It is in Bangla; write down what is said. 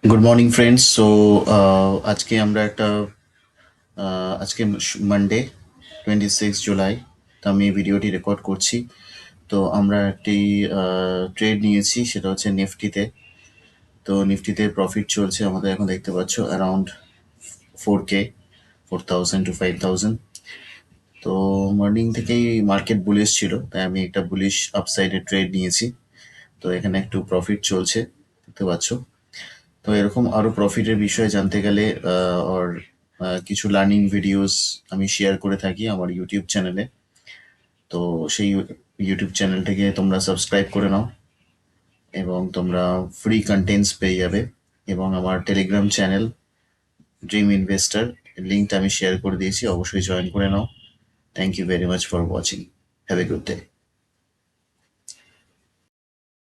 Good morning friends. সো আজকে আমরা একটা আজকে মানডে 26 জুলাই, তো আমি এই ভিডিওটি রেকর্ড করছি। তো আমরা একটি ট্রেড নিয়েছি, সেটা হচ্ছে নিফটিতে। তো নিফটিতে প্রফিট চলছে আমাদের, এখন দেখতে পাচ্ছ অ্যারাউন্ড 4K, 4,000 to 5,000। তো মর্নিং থেকেই মার্কেট বুলিশ ছিল, তাই আমি একটা বুলিশ আপসাইডে ট্রেড নিয়েছি। তো এখানে একটু প্রফিট চলছে, দেখতে পাচ্ছ। তো এরকম আরো প্রফিটের বিষয়ে জানতে গেলে আর কিছু লার্নিং ভিডিওস আমি শেয়ার করে থাকি আমার ইউটিউব চ্যানেলে। তো সেই ইউটিউব চ্যানেলটাকে তোমরা সাবস্ক্রাইব করে নাও এবং তোমরা ফ্রি কন্টেন্টস পেয়ে যাবে। এবং আমার টেলিগ্রাম চ্যানেল ড্রিম ইনভেস্টার লিঙ্কটা আমি শেয়ার করে দিয়েছি, অবশ্যই জয়েন করে নাও। Thank you very much for watching. Have a good day.